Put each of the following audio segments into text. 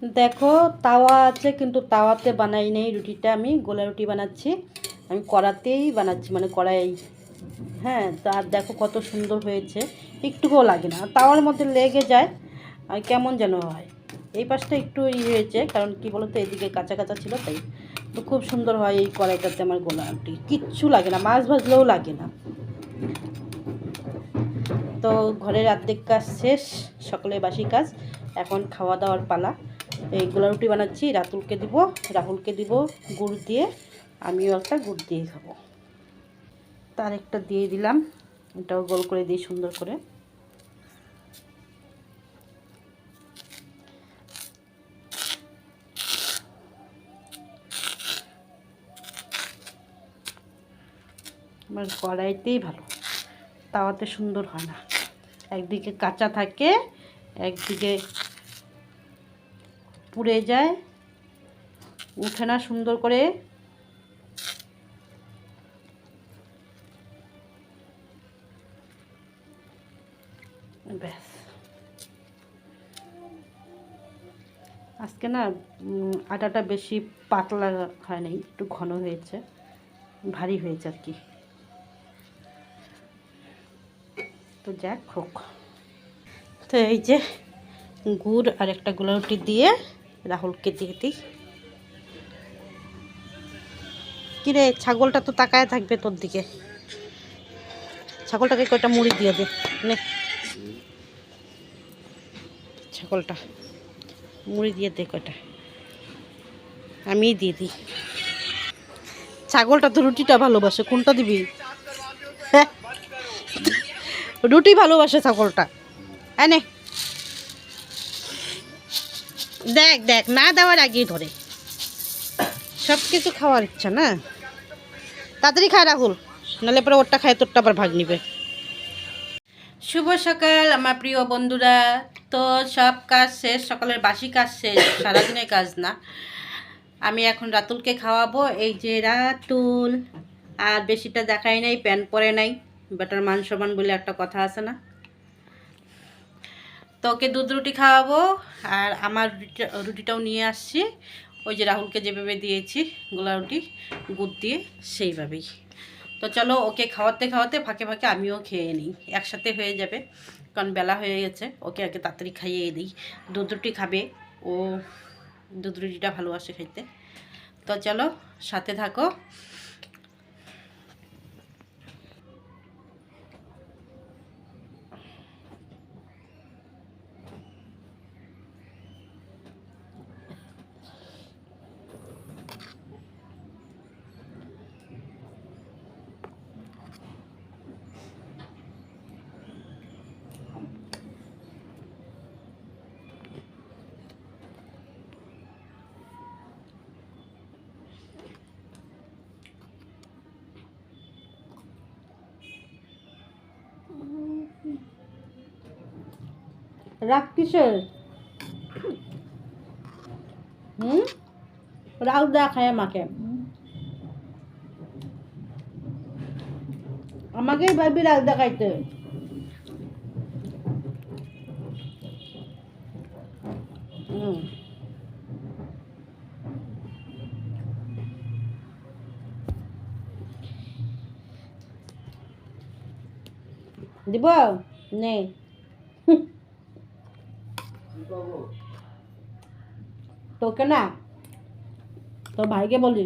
দেখো তাওয়া আছে, কিন্তু তাওয়াতে বানাই নেই রুটিটা, আমি গোলা রুটি বানাচ্ছি। আমি কড়াতেই বানাচ্ছি, মানে কড়াই। হ্যাঁ, তা দেখো কত সুন্দর হয়েছে, একটুকুও লাগে না। তাওয়ার মধ্যে লেগে যায় আর কেমন যেন হয়। এই পাশটা একটু হয়েছে, কারণ কি বলো তো, এদিকে কাঁচা কাঁচা ছিল তাই। তো খুব সুন্দর হয় এই কড়াইটাতে আমার গোলা রুটি, কিচ্ছু লাগে না, মাছ ভাজলেও লাগে না। তো ঘরের অর্ধেক কাজ শেষ, সকলের বাসি কাজ, এখন খাওয়া দাওয়ার পালা। এই গোলা রুটি বানাচ্ছি, রাতুলকে দিব, রাহুলকে দিব গুড় দিয়ে, আমিও একটা গুড় দিয়ে খাবো। তার একটা দিয়ে দিলাম, এটাও গোল করে দিই সুন্দর করে। আমার কড়াইতেই ভালো, তাওয়াতে সুন্দর হয় না, একদিকে কাঁচা থাকে, একদিকে পুড়ে যায়, উঠে না সুন্দর করে। ব্যাস, আজকে না আটাটা বেশি পাতলা হয় নাই, একটু ঘন হয়েছে, ভারী হয়েছে আর কি। তো যাক হোক। তো এই যে গুড় আর একটা গোলা রুটি দিয়ে রাহুলকে দিয়ে দিই। কিরে, ছাগলটা তো তাকায় থাকবে তোর দিকে, ছাগলটাকে কয়টা মুড়ি দিয়ে দে নে, ছাগলটা মুড়ি দিয়ে দে কয়টা, আমিই দিয়ে দিই। ছাগলটা তো রুটিটা ভালোবাসে, কোনটা দিবি? হ্যাঁ, রুটি ভালোবাসে ছাগলটা। এনে দেখ দেখ, না দেওয়ার আগেই ধরে, সব কিছু খাওয়ার ইচ্ছা না। তাড়াতাড়ি খায় রাহুল, নাহলে পরে ওরটা খায় তোরটা আবার ভাগ নিবে। শুভ সকাল আমার প্রিয় বন্ধুরা। তো সব কাজ শেষ, সকালের বাসি কাজ শেষ, সারাদিনের কাজ না। আমি এখন রাতুলকে খাওয়াবো। এই যে রাতুল, আর বেশিটা দেখাই নাই, প্যান্ট পরে নাই, বেটার মান সমান বলে একটা কথা আছে না। তো ওকে দুধ রুটি খাওয়াবো, আর আমার রুটিটাও নিয়ে আসছি, ওই যে রাহুলকে যেভাবে দিয়েছি গোলা রুটি গুড় দিয়ে সেইভাবেই। তো চলো ওকে খাওয়াতে খাওয়াতে ফাঁকে ফাঁকে আমিও খেয়ে নিই, একসাথে হয়ে যাবে, কারণ বেলা হয়ে গেছে। ওকে আগে তাড়াতাড়ি খাইয়ে দিই, দুধ রুটি খাবে ও, দুধ রুটিটা ভালোবাসে খাইতে। তো চলো সাথে থাকো। রাগ কিসের? রাগ দেখায় আমাকে, আমাকেই ভাবি রাগ দেখাইতে। দিব নে, তোকে না, তোর ভাইকে বলি।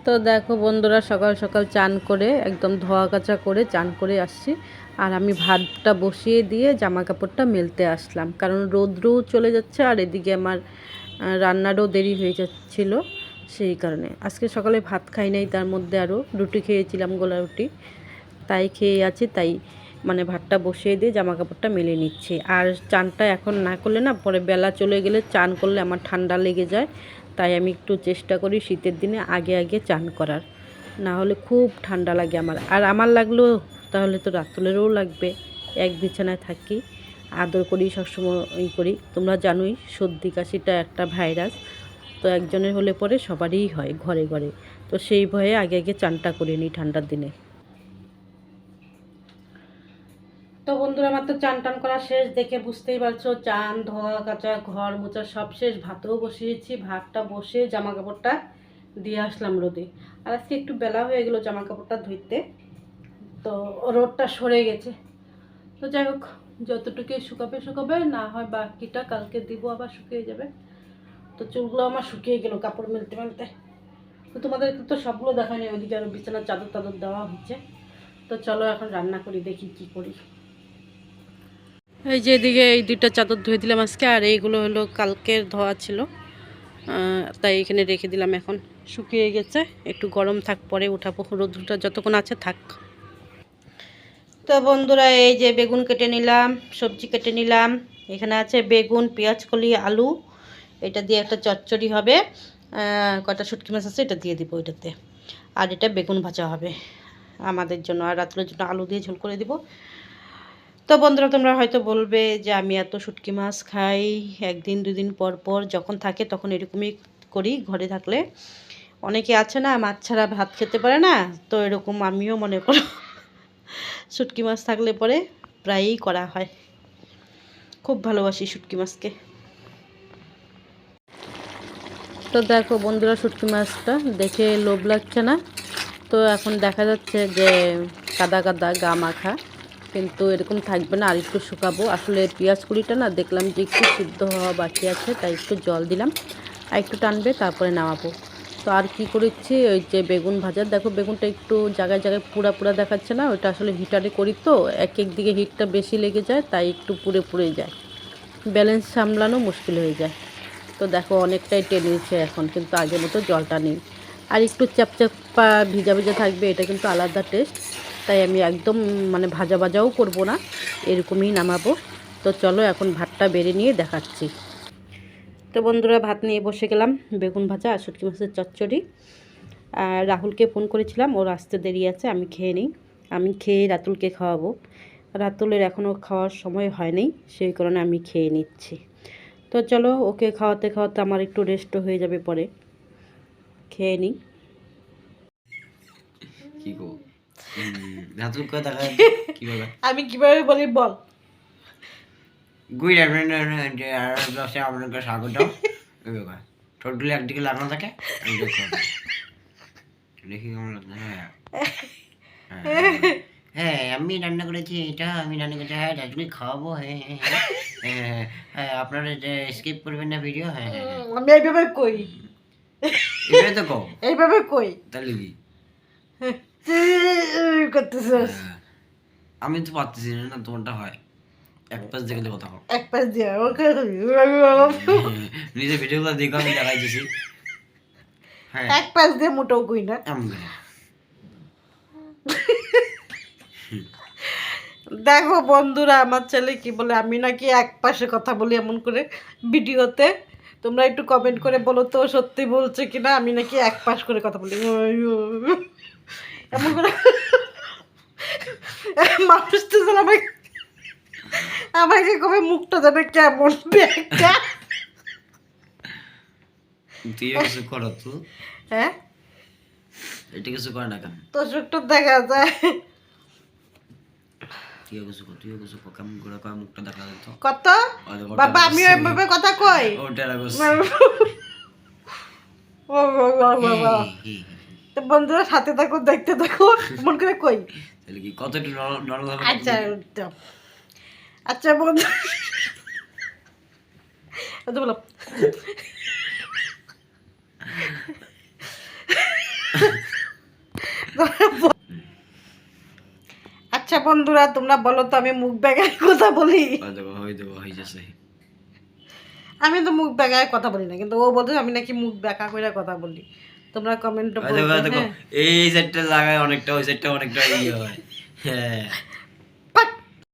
তো দেখো বন্ধুরা, সকাল সকাল চান করে একদম ধোয়া কাচা করে চান করে আসছি, আর আমি ভাতটা বসিয়ে দিয়ে জামা কাপড়টা মেলতে আসলাম, কারণ রোদ্রও চলে যাচ্ছে আর এদিকে আমার রান্নারও দেরি হয়ে যাচ্ছিলো। সেই কারণে আজকে সকালে ভাত খাই নাই, তার মধ্যে আরও রুটি খেয়েছিলাম, গোলা রুটি, তাই খেয়ে আছি। তাই মানে ভাতটা বসিয়ে দিয়ে জামা কাপড়টা মেলে নিচ্ছি। আর চানটা এখন না করলে না, পরে বেলা চলে গেলে চান করলে আমার ঠান্ডা লেগে যায়, তাই আমি একটু চেষ্টা করি শীতের দিনে আগে আগে চান করার, না হলে খুব ঠান্ডা লাগে আমার। আর আমার লাগলেও তাহলে তো রাতুলেরও লাগবে, এক বিছানায় থাকি, আদর করি, সবসময় করি। তোমরা জানোই সর্দি কাশিটা একটা ভাইরাস, তো একজনের হলে পরে সবারই হয় ঘরে ঘরে। তো সেই ভয়ে আগে আগে চানটা করে নিই ঠান্ডার দিনে। তো বন্ধুরা আমার তো চান টান করা শেষ, দেখে বুঝতেই পারছো চান ধোয়া কাচা ঘর মোছা সব শেষ। ভাতও বসিয়েছি, ভাতটা বসে জামা কাপড়টা দিয়ে আসলাম রোদে। আর আজকে একটু বেলা হয়ে গেলো জামা কাপড়টা ধুইতে, তো রোদটা সরে গেছে। তো যাই হোক, যতটুকু শুকাবে শুকাবে, না হয় বাকিটা কালকে দিব, আবার শুকিয়ে যাবে। তো চুলগুলো আমার শুকিয়ে গেল কাপড় মেলতে মেলতে। তো তোমাদেরকে তো সবগুলো দেখায়নি, ওইদিকে আরও বিছানার চাদর টাদর দেওয়া হচ্ছে। তো চলো এখন রান্না করি, দেখি কি করি। এই যে এদিকে এই দুইটা চাদর ধুয়ে দিলাম আজকে, আর এইগুলো হলো কালকের ধোয়া ছিল, তাই এখানে রেখে দিলাম। এখন শুকিয়ে গেছে, একটু গরম থাক পরে উঠাবো, রোদটা যতক্ষণ আছে থাক। তো বন্ধুরা এই যে বেগুন কেটে নিলাম, সবজি কেটে নিলাম। এখানে আছে বেগুন, পেঁয়াজকলি, আলু, এটা দিয়ে একটা চচ্চড়ি হবে। কটা শুটকি মাছ আছে, এটা দিয়ে দিব ওইটাতে। আর এটা বেগুন ভাজা হবে আমাদের জন্য, আর রাত্রের জন্য আলু দিয়ে ঝোল করে দিব। তো বন্ধুরা তোমরা হয়তো বলবে যে আমি এত শুটকি মাছ খাই, একদিন দুদিন পর পর যখন থাকে তখন এরকমই করি ঘরে থাকলে। অনেকে আছে না মাছ ছাড়া ভাত খেতে পারে না, তো এরকম আমিও মনে করো শুটকি মাছ থাকলে পরে প্রায়ই করা হয়। খুব ভালোবাসি শুটকি মাছকে। তো দেখো বন্ধুরা শুটকি মাছটা দেখে লোভ লাগছে না? তো এখন দেখা যাচ্ছে যে কাদা কাদা গা মাখা, কিন্তু এরকম থাকবে না, আর একটু শুকাবো। আসলে পেঁয়াজ কুড়িটা না দেখলাম যে একটু সিদ্ধ হওয়া বাকি আছে, তাই একটু জল দিলাম, আর একটু টানবে তারপরে নামাবো। তো আর কি করেছি, ওই যে বেগুন ভাজা, দেখো বেগুনটা একটু জায়গায় জায়গায় পুড়া পুড়া দেখাচ্ছে না? ওটা আসলে হিটারে করি তো এক এক দিকে হিটটা বেশি লেগে যায়, তাই একটু পুড়ে পুড়ে যায়, ব্যালেন্স সামলানো মুশকিল হয়ে যায়। তো দেখো অনেকটাই টেনেছে এখন, কিন্তু আগের মতো জলটা নেই। আর একটু চাপচাপা ভিজা ভিজা থাকবে, এটা কিন্তু আলাদা টেস্ট। তাই আমি একদম মানে ভাজা ভাজাও করব না, এরকমই নামাবো। তো চলো এখন ভাতটা বেড়ে নিয়ে দেখাচ্ছি। তো বন্ধুরা ভাত নিয়ে বসে গেলাম, বেগুন ভাজা আর শুটকি মাছের চচ্চড়ি। আর রাহুলকে ফোন করেছিলাম, ওর আসতে দেরি আছে, আমি খেয়ে নিই। আমি খেয়ে রাতুলকে খাওয়াবো। রাতুলের এখনও খাওয়ার সময় হয়নি, সেই কারণে আমি খেয়ে নিচ্ছি। তো চলো ওকে খাওয়াতে খাওয়াতে আমার একটু রেস্টও হয়ে যাবে, পরে খেয়ে নিই। কি গো রাতুল কো দেখা কিভাবে আমি কিভাবে বলি বল। গুড আফটারনুন আর দশে আপনাকে স্বাগত। টোটালি একদিকে লাগানো থাকে, আমি দেখো দেখি কেমন লাগছে। হ্যাঁ আমি রান্না করেছি, এটা আমি রান্না করেছি, হ্যাঁ রাতুলকে খাওয়াবো, হ্যাঁ হ্যাঁ হ্যাঁ হ্যাঁ আপনারা স্কিপ করবেন না ভিডিও। হ্যাঁ হ্যাঁ আমি এইভাবে কই, এবারে তো কও এইভাবে কই তাহলে কি করতেছিস। আমি তো পারতেছি না, তোমারটা হয় এক পাশ দেখলে কথা কও। এক পাশ দিয়ে ওকে নিজের ভিডিওগুলো দেখো, আমি দেখাইতেছি। হ্যাঁ এক পাশ দিয়ে মোটেও কই না। এমন করে। দেখো বন্ধুরা আমার ছেলে কি বলে, আমি নাকি এক পাশে কথা বলি এমন করে ভিডিওতে। তোমরা একটু কমেন্ট করে বলো তো সত্যি বলছে কিনা, আমি নাকি এক পাশ করে কথা বলি এমন করে। মানুষ তো যেন আমাকে আমাকে কবে মুখটা যেন কেমন ব্যাগটা। তুই কিছু করো তো, হ্যাঁ এটা কিছু করে না কেন? তো সুখটা দেখা যায়। তুইও কিছু কর, কেমন করে কয় মুখটা দেখা যেত কত বাবা আমি ওইভাবে কথা কই। ওটা তো বন্ধুরা সাথে থাকো, দেখতে থাকো, মন করে কই। তাহলে কি কত একটু নরম হবে? আচ্ছা আচ্ছা বন্ধু বলো। আচ্ছা বন্ধুরা তোমরা বলো তো আমি মুখ বেগায় কথা বলি? আমি তো মুখ বেগায় কথা বলি না, কিন্তু ও বলছে আমি নাকি মুখ বেঁকা করে কথা বলি। তোমরা কমেন্টে বলবে। এই সাইডটা লাগায় অনেকটা, ওই সাইডটা অনেকটা ইয়ে হয়। হ্যাঁ